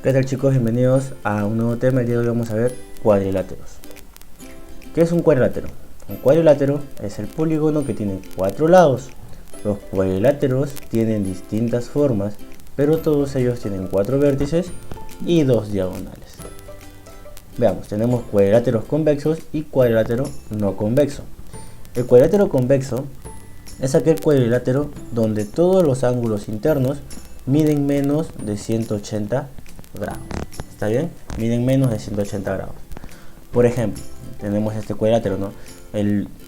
¿Qué tal, chicos? Bienvenidos a un nuevo tema. El día de hoy vamos a ver cuadriláteros. ¿Qué es un cuadrilátero? Un cuadrilátero es el polígono que tiene 4 lados. Los cuadriláteros tienen distintas formas, pero todos ellos tienen 4 vértices y 2 diagonales. Veamos, tenemos cuadriláteros convexos y cuadrilátero no convexo. El cuadrilátero convexo es aquel cuadrilátero donde todos los ángulos internos miden menos de 180 grados. ¿Está bien? Miden menos de 180 grados. Por ejemplo, tenemos este cuadrilátero, ¿no?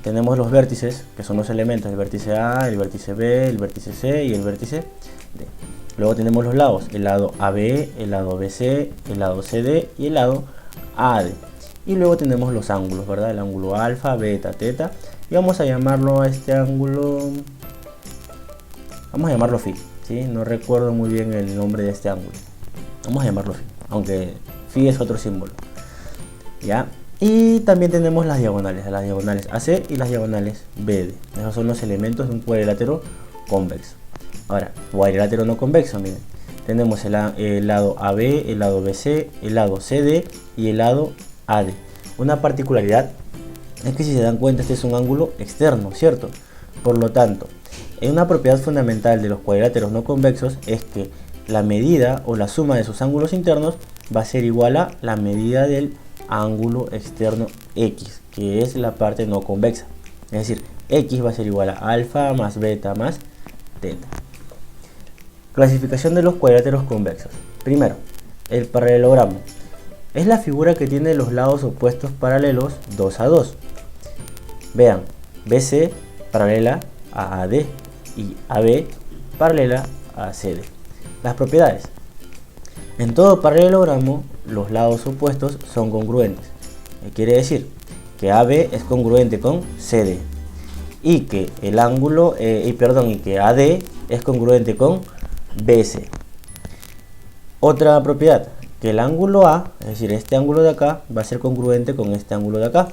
Tenemos los vértices, que son los elementos, el vértice A, el vértice B, el vértice C y el vértice D. Luego tenemos los lados, el lado AB, el lado BC, el lado CD y el lado AD. Y luego tenemos los ángulos, ¿verdad? El ángulo alfa, beta, teta. Y vamos a llamarlo a este ángulo, vamos a llamarlo phi, ¿sí? No recuerdo muy bien el nombre de este ángulo. Vamos a llamarlo phi, aunque phi es otro símbolo. ¿Ya? Y también tenemos las diagonales AC y las diagonales BD. Esos son los elementos de un cuadrilátero convexo. Ahora, cuadrilátero no convexo, miren. Tenemos el lado AB, el lado BC, el lado CD y el lado AD. Una particularidad es que, si se dan cuenta, este es un ángulo externo, ¿cierto? Por lo tanto, una propiedad fundamental de los cuadriláteros no convexos es que la medida o la suma de sus ángulos internos va a ser igual a la medida del ángulo externo X, que es la parte no convexa. Es decir, X va a ser igual a alfa más beta más teta. Clasificación de los cuadriláteros convexos. Primero, el paralelogramo. Es la figura que tiene los lados opuestos paralelos 2 a 2. Vean, BC paralela a AD y AB paralela a CD. Las propiedades. En todo paralelogramo, los lados opuestos son congruentes. Quiere decir que AB es congruente con CD y que el ángulo y que AD es congruente con BC. Otra propiedad, que el ángulo A, es decir, este ángulo de acá, va a ser congruente con este ángulo de acá,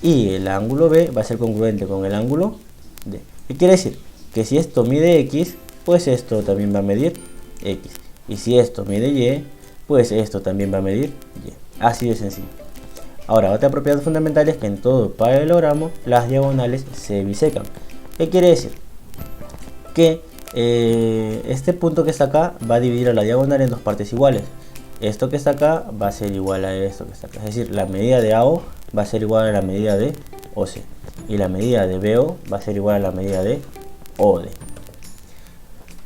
y el ángulo B va a ser congruente con el ángulo D. ¿Qué quiere decir? Que si esto mide X, pues esto también va a medir X. Y si esto mide Y, pues esto también va a medir Y. Así de sencillo. Ahora, otra propiedad fundamental es que en todo paralelogramo las diagonales se bisecan. ¿Qué quiere decir? Que este punto que está acá va a dividir a la diagonal en dos partes iguales. Esto que está acá va a ser igual a esto que está acá. Es decir, la medida de AO va a ser igual a la medida de OC. Y la medida de BO va a ser igual a la medida de OD.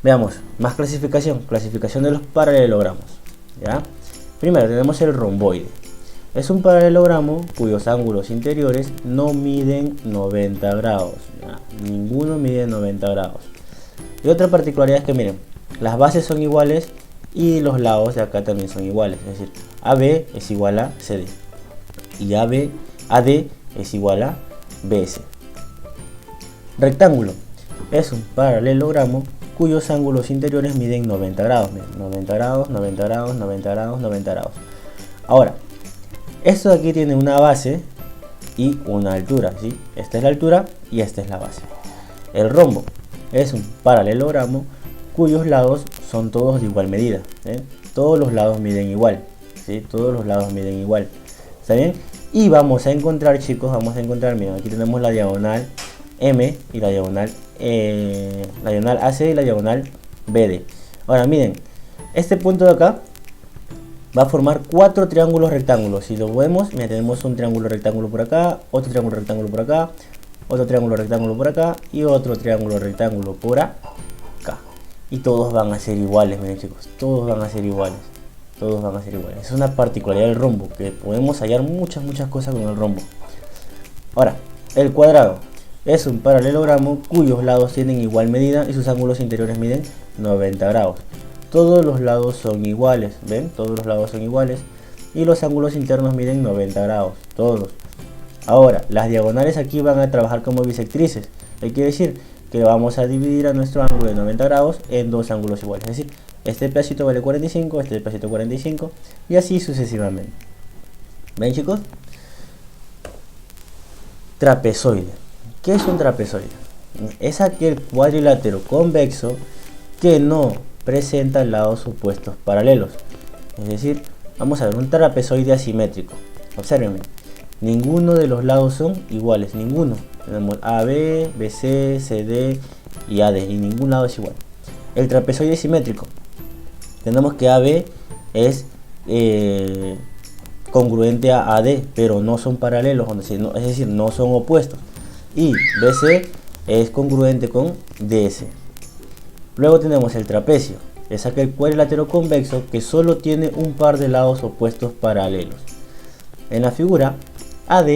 Veamos, más clasificación. Clasificación de los paralelogramos. ¿Ya? Primero tenemos el romboide. Es un paralelogramo cuyos ángulos interiores no miden 90 grados. ¿Ya? Ninguno mide 90 grados. Y otra particularidad es que, miren, las bases son iguales y los lados de acá también son iguales. Es decir, AB es igual a CD y AD es igual a BC. Rectángulo. Es un paralelogramo cuyos ángulos interiores miden 90 grados. Miren, 90 grados, 90 grados, 90 grados, 90 grados. Ahora, esto de aquí tiene una base y una altura, ¿sí? Esta es la altura y esta es la base. El rombo es un paralelogramo cuyos lados son todos de igual medida. Todos los lados miden igual, ¿sí? Todos los lados miden igual. ¿Está bien? Y vamos a encontrar, chicos, miren, aquí tenemos la diagonal M y la diagonal AC y la diagonal BD. Ahora miren, este punto de acá va a formar 4 triángulos rectángulos. Si lo vemos, mira, tenemos un triángulo rectángulo por acá, otro triángulo rectángulo por acá, otro triángulo rectángulo por acá y otro triángulo rectángulo por acá. Y todos van a ser iguales, miren, chicos, todos van a ser iguales. Todos van a ser iguales. Es una particularidad del rombo, que podemos hallar muchas cosas con el rombo. Ahora, el cuadrado es un paralelogramo cuyos lados tienen igual medida y sus ángulos interiores miden 90 grados. Todos los lados son iguales, ¿ven? Todos los lados son iguales y los ángulos internos miden 90 grados, todos. Ahora, las diagonales aquí van a trabajar como bisectrices. Quiere decir que vamos a dividir a nuestro ángulo de 90 grados en dos ángulos iguales. Es decir, este pedacito vale 45, este pedacito 45 y así sucesivamente. ¿Ven, chicos? Trapezoide. ¿Qué es un trapezoide? Es aquel cuadrilátero convexo que no presenta lados opuestos paralelos. Es decir, vamos a ver un trapezoide asimétrico. Obsérvenme, ninguno de los lados son iguales, ninguno. Tenemos AB, BC, CD y AD, y ningún lado es igual. El trapezoide simétrico, tenemos que AB es congruente a AD, pero no son paralelos, es decir, no son opuestos. Y BC es congruente con DS. Luego tenemos el trapecio, es aquel cuadrilátero convexo que solo tiene un par de lados opuestos paralelos. En la figura, AD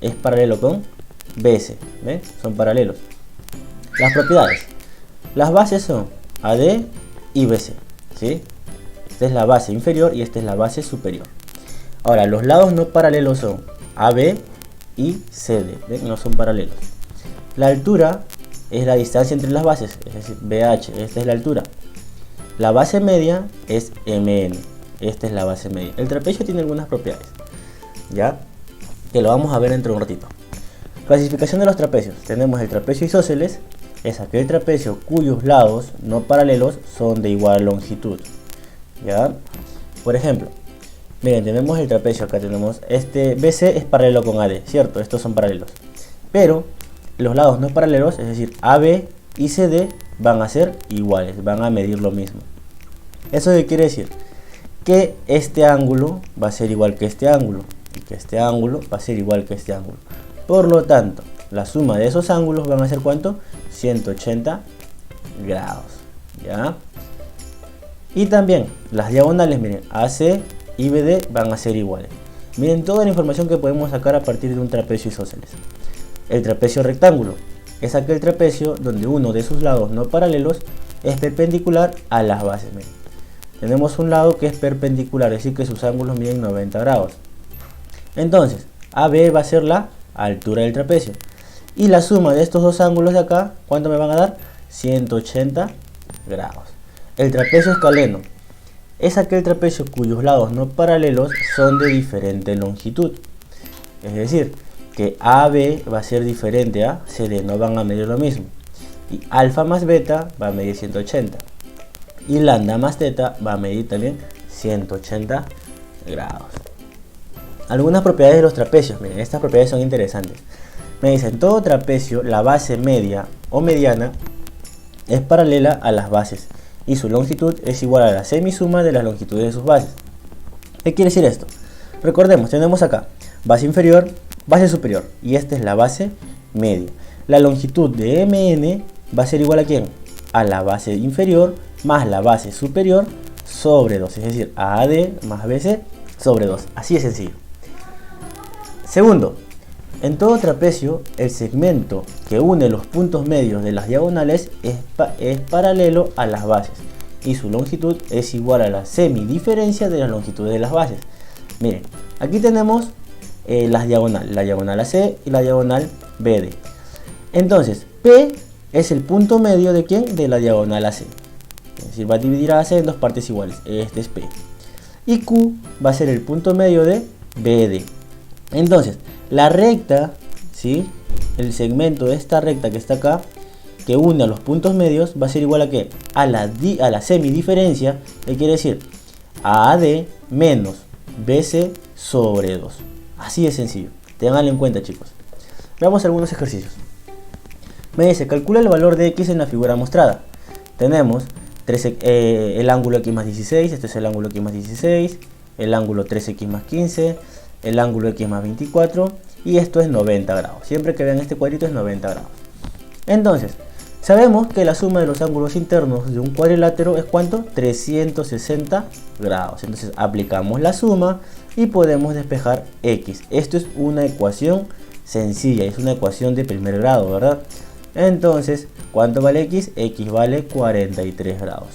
es paralelo con BC, ¿ven? Son paralelos. Las propiedades, las bases son AD y BC, ¿sí? Esta es la base inferior y esta es la base superior. Ahora, los lados no paralelos son AB y CD, ¿ven? No son paralelos. La altura es la distancia entre las bases, es decir, BH, esta es la altura. La base media es MN, esta es la base media. El trapecio tiene algunas propiedades, ¿ya? Que lo vamos a ver dentro de un ratito. Clasificación de los trapecios. Tenemos el trapecio isósceles, es aquel trapecio cuyos lados no paralelos son de igual longitud, ¿ya? Por ejemplo, miren, tenemos el trapecio, acá tenemos este BC es paralelo con AD, ¿cierto? Estos son paralelos. Pero los lados no paralelos, es decir, AB y CD, van a ser iguales, van a medir lo mismo. ¿Eso qué quiere decir? Que este ángulo va a ser igual que este ángulo, y que este ángulo va a ser igual que este ángulo. Por lo tanto, la suma de esos ángulos van a ser ¿cuánto? 180 grados, ¿ya? Y también las diagonales, miren, AC y BD van a ser iguales. Miren toda la información que podemos sacar a partir de un trapecio isósceles. El trapecio rectángulo es aquel trapecio donde uno de sus lados no paralelos es perpendicular a las bases. Miren. Tenemos un lado que es perpendicular, es decir que sus ángulos miden 90 grados. Entonces, AB va a ser la altura del trapecio. Y la suma de estos dos ángulos de acá, ¿cuánto me van a dar? 180 grados. El trapecio escaleno es aquel trapecio cuyos lados no paralelos son de diferente longitud. Es decir, que AB va a ser diferente a CD, no van a medir lo mismo. Y alfa más beta va a medir 180. Y lambda más teta va a medir también 180 grados. Algunas propiedades de los trapecios, miren, estas propiedades son interesantes. Me dicen, todo trapecio, la base media o mediana es paralela a las bases y su longitud es igual a la semisuma de las longitudes de sus bases. ¿Qué quiere decir esto? Recordemos, tenemos acá base inferior, base superior, y esta es la base media. La longitud de MN va a ser igual a ¿quién? A la base inferior más la base superior sobre 2, es decir, AD más BC sobre 2. Así de sencillo. Segundo, en todo trapecio, el segmento que une los puntos medios de las diagonales es paralelo a las bases y su longitud es igual a la semidiferencia de las longitudes de las bases. Miren, aquí tenemos las diagonales, la diagonal AC y la diagonal BD. Entonces, P es el punto medio de ¿quién? De la diagonal AC. Es decir, va a dividir a AC en dos partes iguales. Este es P. Y Q va a ser el punto medio de BD. Entonces, la recta, ¿sí? El segmento de esta recta que está acá, que une a los puntos medios, va a ser igual a ¿qué? A la semidiferencia, que quiere decir AD menos BC sobre 2. Así de sencillo. Ténganlo en cuenta, chicos. Veamos algunos ejercicios. Me dice, calcula el valor de X en la figura mostrada. Tenemos el ángulo X más 16, este es el ángulo X más 16, el ángulo 3X más 15, el ángulo X más 24 y esto es 90 grados. Siempre que vean este cuadrito es 90 grados. Entonces, sabemos que la suma de los ángulos internos de un cuadrilátero es ¿cuánto? 360 grados. Entonces aplicamos la suma y podemos despejar X. Esto es una ecuación sencilla, es una ecuación de primer grado, ¿verdad? Entonces, ¿cuánto vale X? X vale 43 grados.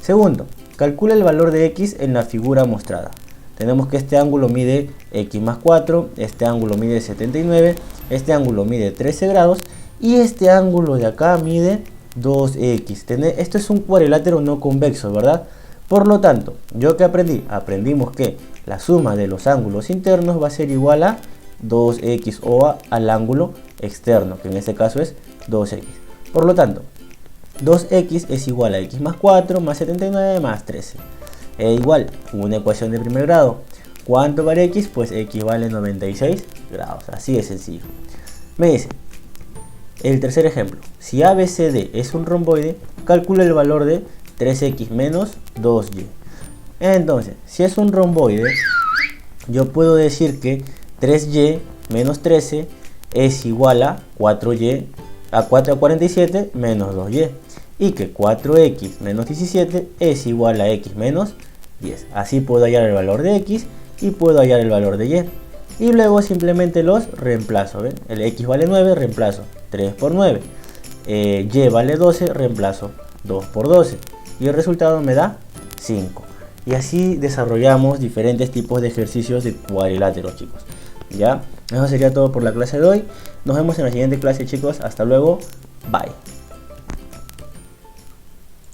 Segundo, calcula el valor de X en la figura mostrada. Tenemos que este ángulo mide X más 4, este ángulo mide 79, este ángulo mide 13 grados y este ángulo de acá mide 2X. Esto es un cuadrilátero no convexo, ¿verdad? Por lo tanto, ¿yo qué aprendí? Aprendimos que la suma de los ángulos internos va a ser igual a 2X o al ángulo externo, que en este caso es 2X. Por lo tanto, 2X es igual a X más 4 más 79 más 13. igual, una ecuación de primer grado. ¿Cuánto vale x? Pues x vale 96 grados, así de sencillo. Me dice, el tercer ejemplo, si ABCD es un romboide, calcula el valor de 3x menos 2y. Entonces, si es un romboide, yo puedo decir que 3y menos 13 es igual a 4y a 4 a 47 menos 2y. Y que 4x menos 17 es igual a x menos 10. Así puedo hallar el valor de x y puedo hallar el valor de y. Y luego simplemente los reemplazo. ¿Ven? El x vale 9, reemplazo 3 por 9. Y vale 12, reemplazo 2 por 12. Y el resultado me da 5. Y así desarrollamos diferentes tipos de ejercicios de cuadriláteros, chicos. ¿Ya? Eso sería todo por la clase de hoy. Nos vemos en la siguiente clase, chicos. Hasta luego. Bye.